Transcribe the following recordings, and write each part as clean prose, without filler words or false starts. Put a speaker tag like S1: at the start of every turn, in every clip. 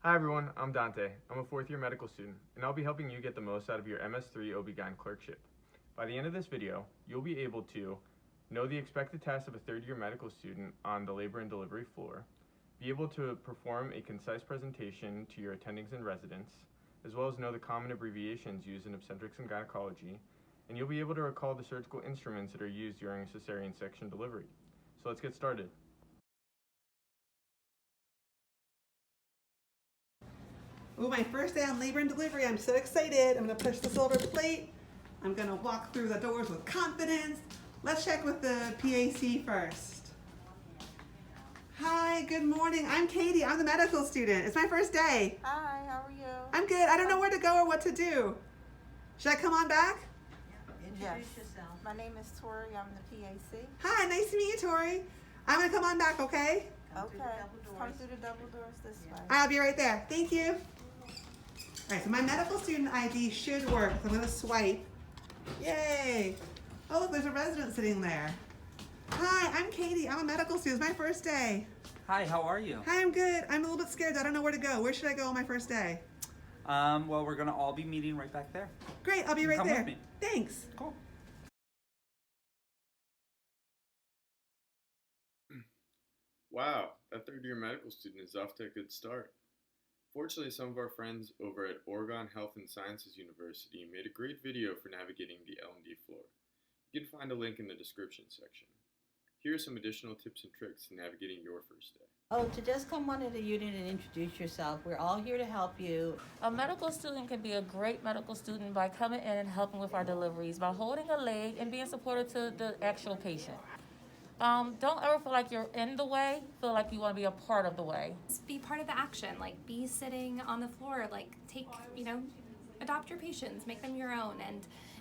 S1: Hi everyone, I'm Dante. I'm a fourth year medical student, and I'll be helping you get the most out of your MS3 ObGyn clerkship. By the end of this video, you'll be able to know the expected tasks of a third year medical student on the labor and delivery floor, be able to perform a concise presentation to your attendings and residents, as well as know the common abbreviations used in obstetrics and gynecology, and you'll be able to recall the surgical instruments that are used during cesarean section delivery. So let's get started.
S2: Oh, my first day on labor and delivery. I'm so excited. I'm gonna push the silver plate. I'm gonna walk through the doors with confidence. Let's check with the PAC first. Hi, good morning. I'm Katie. I'm the medical student. It's my first day.
S3: Hi, how are you?
S2: I'm good. I don't know where to go or what to do. Should I come on back?
S3: Yes. My name is Tori. I'm the PAC.
S2: Hi, nice to meet you, Tori. I'm gonna come on back, okay?
S3: Okay. Come through the double doors this way.
S2: I'll be right there. Thank you. All right, so my medical student ID should work. So I'm gonna swipe. Yay! Oh, look, there's a resident sitting there. Hi, I'm Katie. I'm a medical student. It's my first day.
S4: Hi, how are you?
S2: Hi, I'm good. I'm a little bit scared. I don't know where to go. Where should I go on my first day?
S4: Well, we're gonna all be meeting right back there.
S2: Great, I'll be right
S4: Come
S2: there.
S4: with me.
S2: Thanks.
S4: Cool.
S1: Wow, that third year medical student is off to a good start. Fortunately, some of our friends over at Oregon Health and Sciences University made a great video for navigating the L&D floor. You can find a link in the description section. Here are some additional tips and tricks to navigating your first day.
S5: Oh, to just come onto the unit and introduce yourself. We're all here to help you.
S6: A medical student can be a great medical student by coming in and helping with our deliveries, by holding a leg and being supportive to the actual patient. Don't ever feel like you're in the way, feel like you want to be a part of the way.
S7: Just be part of the action, like be sitting on the floor, like take, adopt your patients, make them your own,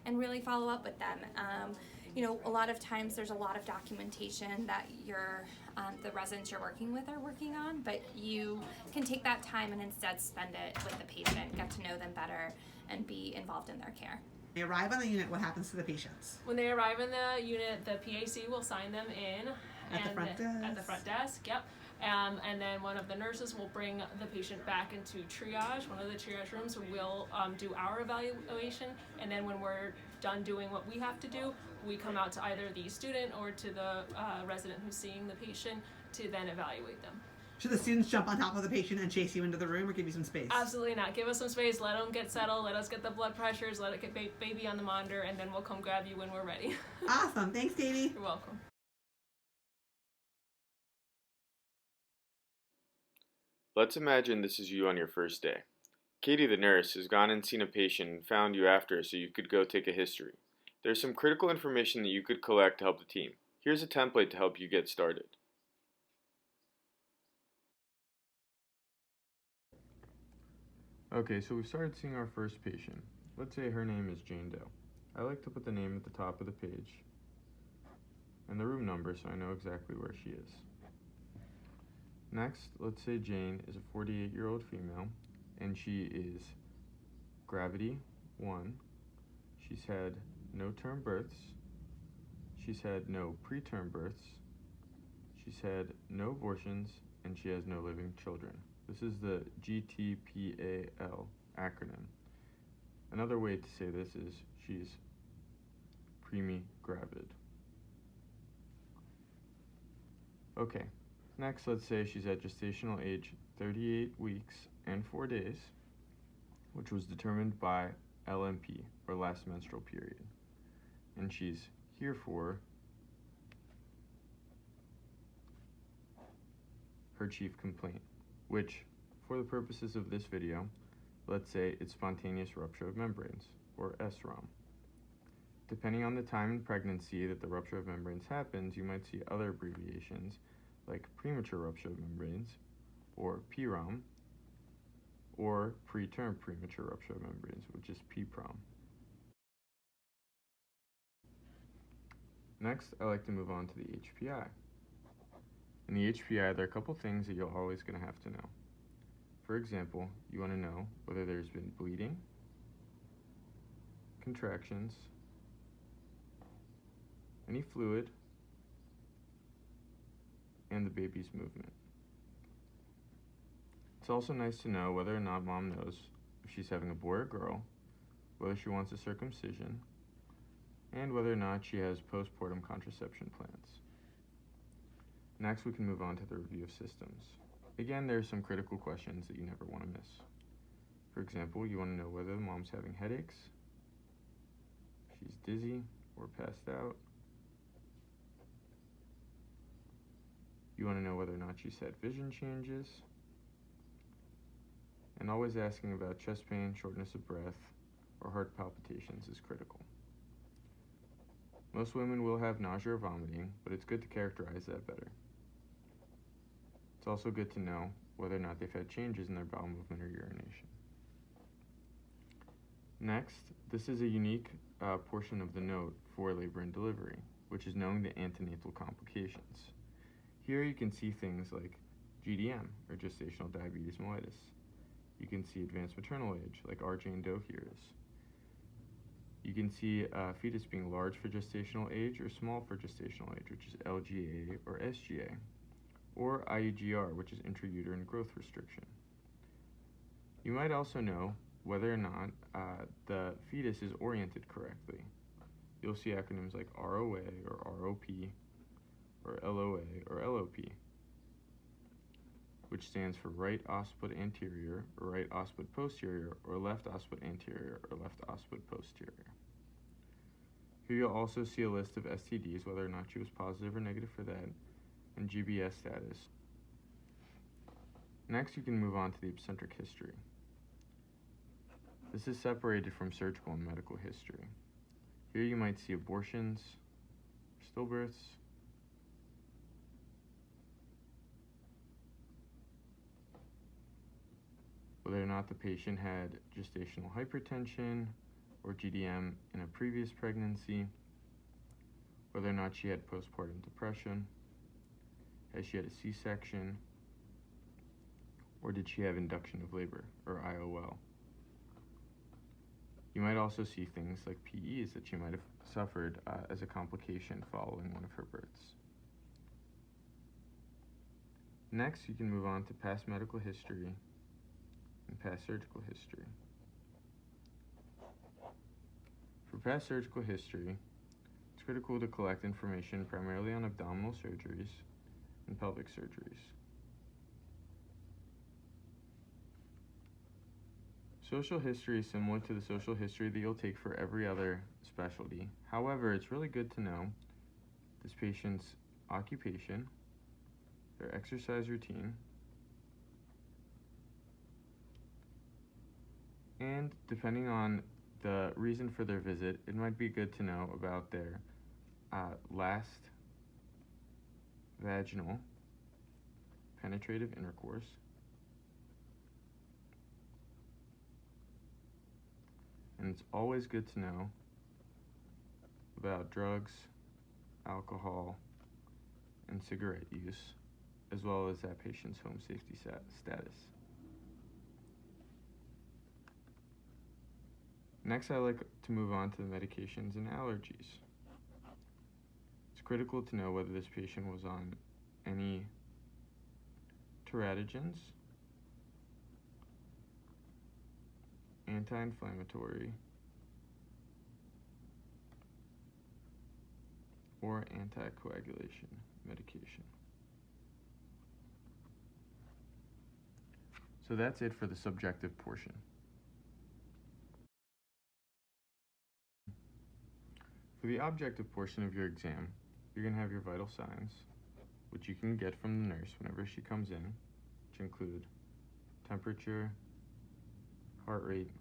S7: and really follow up with them. A lot of times there's a lot of documentation that the residents you're working with are working on, but you can take that time and instead spend it with the patient, get to know them better, and be involved in their care.
S2: They arrive on the unit, what happens to the patients?
S8: When they arrive in the unit, the PAC will sign them in
S2: At the front desk?
S8: At the front desk, yep. And then one of the nurses will bring the patient back into triage. One of the triage rooms will do our evaluation, and then when we're done doing what we have to do, we come out to either the student or to the resident who's seeing the patient to then evaluate them.
S2: Should the students jump on top of the patient and chase you into the room or give you some space?
S8: Absolutely not. Give us some space, let them get settled, let us get the blood pressures, let it get baby on the monitor, and then we'll come grab you when we're ready.
S2: Awesome. Thanks, Katie.
S8: You're welcome.
S1: Let's imagine this is you on your first day. Katie, the nurse, has gone and seen a patient and found you after so you could go take a history. There's some critical information that you could collect to help the team. Here's a template to help you get started. Okay, so we've started seeing our first patient. Let's say her name is Jane Doe. I like to put the name at the top of the page and the room number so I know exactly where she is. Next, let's say Jane is a 48-year-old female and she is gravity 1. She's had no term births. She's had no preterm births. She's had no abortions and she has no living children. This is the GTPAL acronym. Another way to say this is she's preemie-gravid. Okay, next let's say she's at gestational age 38 weeks and 4 days, which was determined by LMP, or last menstrual period. And she's here for her chief complaint, which, for the purposes of this video, let's say it's spontaneous rupture of membranes, or SROM. Depending on the time in pregnancy that the rupture of membranes happens, you might see other abbreviations like premature rupture of membranes, or PROM, or preterm premature rupture of membranes, which is PPROM. Next, I like to move on to the HPI. In the HPI, there are a couple things that you're always going to have to know. For example, you want to know whether there's been bleeding, contractions, any fluid, and the baby's movement. It's also nice to know whether or not mom knows if she's having a boy or girl, whether she wants a circumcision, and whether or not she has postpartum contraception plans. Next, we can move on to the review of systems. Again, there are some critical questions that you never want to miss. For example, you want to know whether the mom's having headaches, she's dizzy or passed out. You want to know whether or not she's had vision changes. And always asking about chest pain, shortness of breath, or heart palpitations is critical. Most women will have nausea or vomiting, but it's good to characterize that better. It's also good to know whether or not they've had changes in their bowel movement or urination. Next, this is a unique portion of the note for labor and delivery, which is knowing the antenatal complications. Here you can see things like GDM, or gestational diabetes mellitus. You can see advanced maternal age, like our Jane Doe here is. You can see a fetus being large for gestational age or small for gestational age, which is LGA or SGA, or IUGR, which is intrauterine growth restriction. You might also know whether or not the fetus is oriented correctly. You'll see acronyms like ROA or ROP, or LOA or LOP, which stands for right occiput anterior or right occiput posterior, or left occiput anterior or left occiput posterior. Here you'll also see a list of STDs, whether or not she was positive or negative for that, and GBS status. Next, you can move on to the obstetric history. This is separated from surgical and medical history. Here you might see abortions, stillbirths, whether or not the patient had gestational hypertension or GDM in a previous pregnancy, whether or not she had postpartum depression, has she had a C-section, or did she have induction of labor, or IOL. You might also see things like PEs that she might have suffered as a complication following one of her births. Next, you can move on to past medical history and past surgical history. For past surgical history, it's critical to collect information primarily on abdominal surgeries and pelvic surgeries. Social history is similar to the social history that you'll take for every other specialty. However, it's really good to know this patient's occupation, their exercise routine, and depending on the reason for their visit, it might be good to know about their last vaginal penetrative intercourse, and it's always good to know about drugs, alcohol, and cigarette use, as well as that patient's home safety status. Next, I like to move on to the medications and allergies. It's critical to know whether this patient was on any teratogens, anti-inflammatory, or anticoagulation medication. So that's it for the subjective portion. For the objective portion of your exam, you're going to have your vital signs, which you can get from the nurse whenever she comes in, which include temperature, heart rate,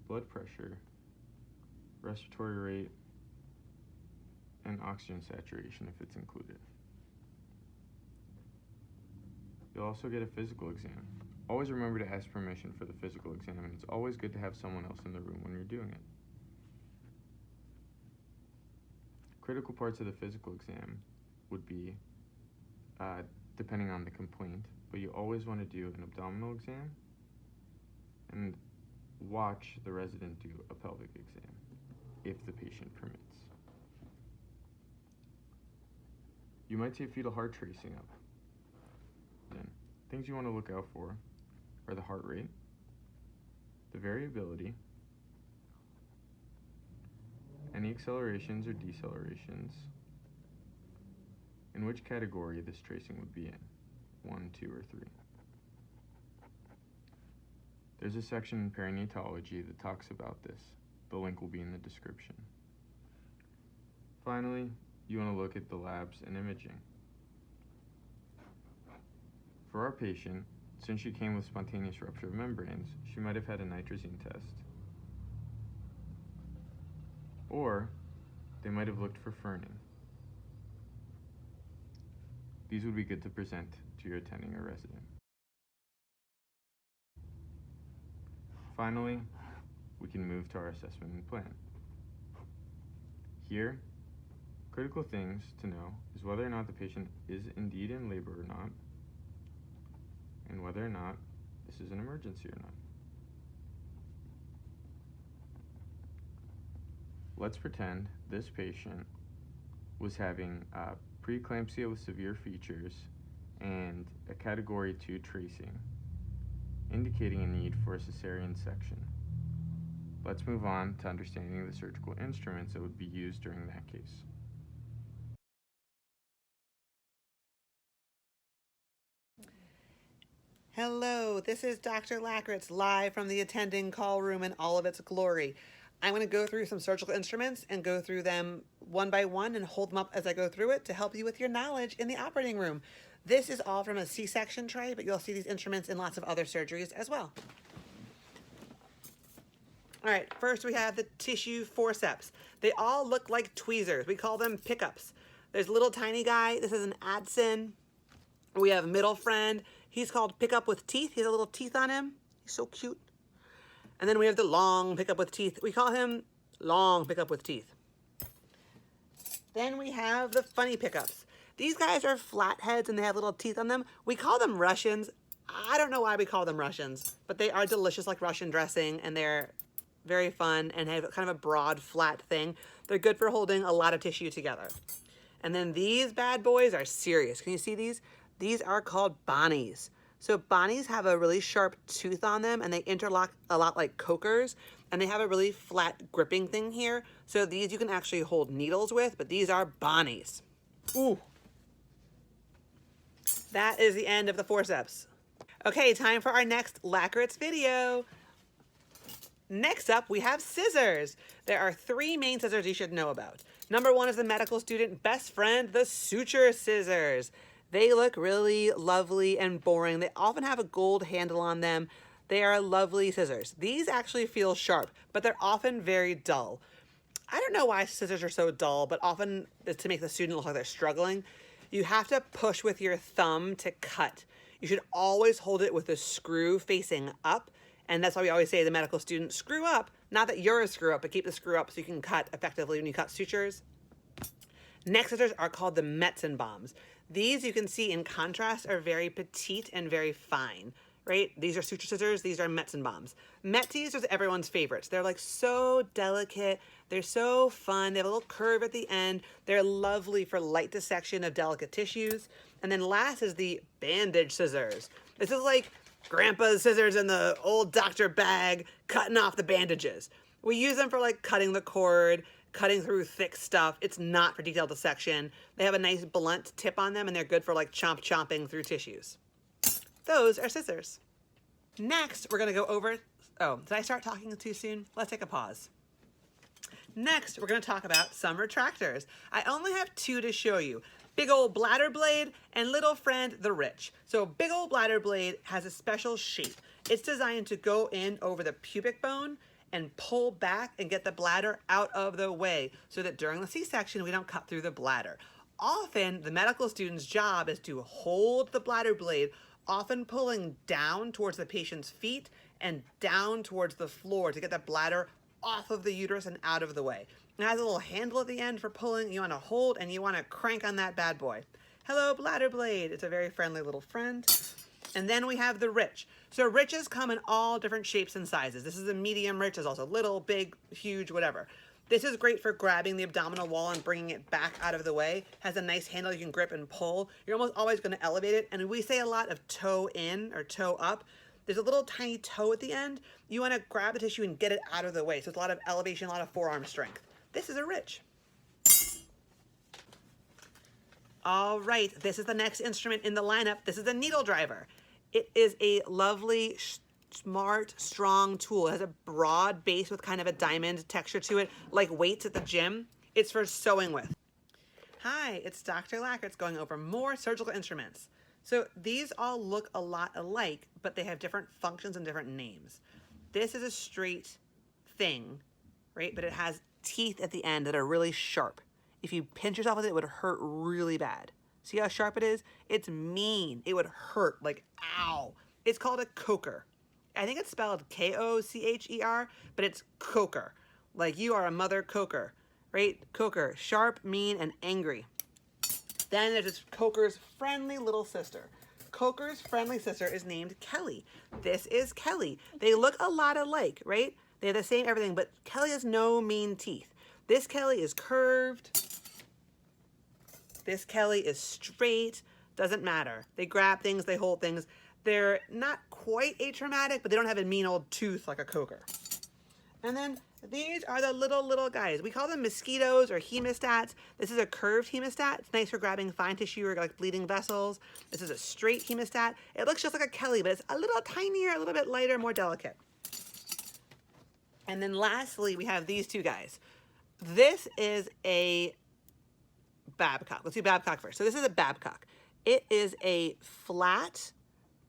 S1: blood pressure, respiratory rate, and oxygen saturation if it's included. You'll also get a physical exam. Always remember to ask permission for the physical exam, and it's always good to have someone else in the room when you're doing it. Critical parts of the physical exam would be, depending on the complaint, but you always want to do an abdominal exam and watch the resident do a pelvic exam if the patient permits. You might see fetal heart tracing up. Then, things you want to look out for are the heart rate, the variability, any accelerations or decelerations, and which category this tracing would be in, 1, 2, or 3. There's a section in perinatology that talks about this. The link will be in the description. Finally, you want to look at the labs and imaging. For our patient, since she came with spontaneous rupture of membranes, she might have had a nitrazine test. Or they might have looked for ferning. These would be good to present to your attending or resident. Finally, we can move to our assessment and plan. Here, critical things to know is whether or not the patient is indeed in labor or not, and whether or not this is an emergency or not. Let's pretend this patient was having preeclampsia with severe features and a category 2 tracing, indicating a need for a cesarean section. Let's move on to understanding the surgical instruments that would be used during that case.
S2: Hello, this is Dr. Lackritz live from the attending call room in all of its glory. I'm going to go through some surgical instruments and go through them one by one and hold them up as I go through it to help you with your knowledge in the operating room. This is all from a C-section tray, but you'll see these instruments in lots of other surgeries as well. All right, first we have the tissue forceps. They all look like tweezers. We call them pickups. There's a little tiny guy. This is an Adson. We have middle friend. He's called pickup with teeth. He has a little teeth on him. He's so cute. And then we have the long pickup with teeth. We call him long pickup with teeth. Then we have the funny pickups. These guys are flatheads and they have little teeth on them. We call them Russians. I don't know why we call them Russians, but they are delicious like Russian dressing, and they're very fun and have kind of a broad, flat thing. They're good for holding a lot of tissue together. And then these bad boys are serious. Can you see these? These are called Bonnies. So Bonnies have a really sharp tooth on them and they interlock a lot like cokers, and they have a really flat gripping thing here. So these you can actually hold needles with, but these are Bonnies. Ooh. That is the end of the forceps. Okay, time for our next Lackritz video. Next up, we have scissors. There are 3 main scissors you should know about. Number 1 is the medical student best friend, the suture scissors. They look really lovely and boring. They often have a gold handle on them. They are lovely scissors. These actually feel sharp, but they're often very dull. I don't know why scissors are so dull, but often it's to make the student look like they're struggling. You have to push with your thumb to cut. You should always hold it with the screw facing up. And that's why we always say to the medical student, screw up. Not that you're a screw up, but keep the screw up so you can cut effectively when you cut sutures. Next scissors are called the Metzenbaums. These you can see in contrast are very petite and very fine, right? These are suture scissors, these are Metzenbaums. Metzis are everyone's favorites. They're like so delicate, they're so fun, they have a little curve at the end, they're lovely for light dissection of delicate tissues. And then last is the bandage scissors. This is like Grandpa's scissors in the old doctor bag, cutting off the bandages. We use them for like cutting the cord, cutting through thick stuff. It's not for detailed dissection. They have a nice blunt tip on them and they're good for like chomping through tissues. Those are scissors. Next, we're gonna go over, oh, did I start talking too soon? Let's take a pause. Next, we're gonna talk about some retractors. I only have 2 to show you. Big old bladder blade and little friend, the rich. So big old bladder blade has a special shape. It's designed to go in over the pubic bone and pull back and get the bladder out of the way so that during the C-section, we don't cut through the bladder. Often, the medical student's job is to hold the bladder blade, often pulling down towards the patient's feet and down towards the floor to get the bladder off of the uterus and out of the way. It has a little handle at the end for pulling. You want to hold and you want to crank on that bad boy. Hello, bladder blade. It's a very friendly little friend. And then we have the rich. So riches come in all different shapes and sizes. This is a medium rich. There's also little, big, huge, whatever. This is great for grabbing the abdominal wall and bringing it back out of the way. Has a nice handle you can grip and pull. You're almost always going to elevate it. And we say a lot of toe in or toe up. there's a little tiny toe at the end. You want to grab the tissue and get it out of the way. So it's a lot of elevation, a lot of forearm strength. This is a ridge. All right, this is the next instrument in the lineup. This is a needle driver. It is a lovely, smart, strong tool. It has a broad base with kind of a diamond texture to it, like weights at the gym. It's for sewing with. Hi, it's Dr. Lackertz going over more surgical instruments. So these all look a lot alike, but they have different functions and different names. This is a straight thing, right? But it has teeth at the end that are really sharp. If you pinch yourself with it, it would hurt really bad. See how sharp it is? It's mean. It would hurt, like, ow. It's called a coker. I think it's spelled K-O-C-H-E-R, but it's coker. Like you are a mother coker, right? Coker, sharp, mean, and angry. Then there's this coker's friendly little sister. Coker's friendly sister is named Kelly. This is Kelly. They look a lot alike, right? They have the same everything, but Kelly has no mean teeth. This Kelly is curved. This Kelly is straight. Doesn't matter. They grab things, they hold things. They're not quite atraumatic, but they don't have a mean old tooth like a coker. And then these are the little guys. We call them mosquitoes or hemostats. This is a curved hemostat. It's nice for grabbing fine tissue or like bleeding vessels. This is a straight hemostat. It looks just like a Kelly, but it's a little tinier, a little bit lighter, more delicate. And then lastly, we have these two guys. This is a Babcock. Let's do Babcock first. So this is a Babcock. It is a flat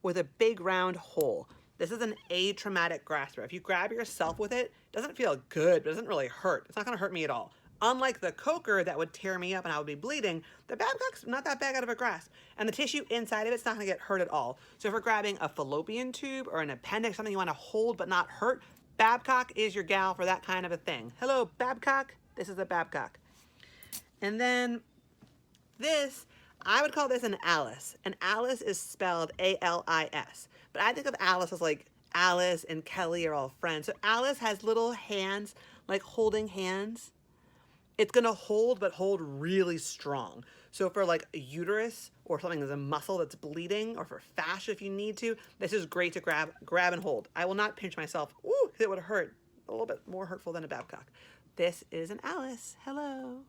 S2: with a big round hole. This is an atraumatic grasper. If you grab yourself with it, it doesn't feel good, but it doesn't really hurt. It's not gonna hurt me at all. Unlike the coker that would tear me up and I would be bleeding, the Babcock's not that bad out of a grasp. And the tissue inside of it's not gonna get hurt at all. So if we're grabbing a fallopian tube or an appendix, something you wanna hold but not hurt, Babcock is your gal for that kind of a thing. Hello, Babcock. This is a Babcock. And then this, I would call this an Alice. And Alice is spelled A-L-I-S. But I think of Alice as like Alice and Kelly are all friends. So Alice has little hands, like holding hands. It's gonna hold, but hold really strong. So for like a uterus or something that's a muscle that's bleeding, or for fascia if you need to, this is great to grab and hold. I will not pinch myself, ooh, 'cause it would hurt. A little bit more hurtful than a Babcock. This is an Alice. Hello.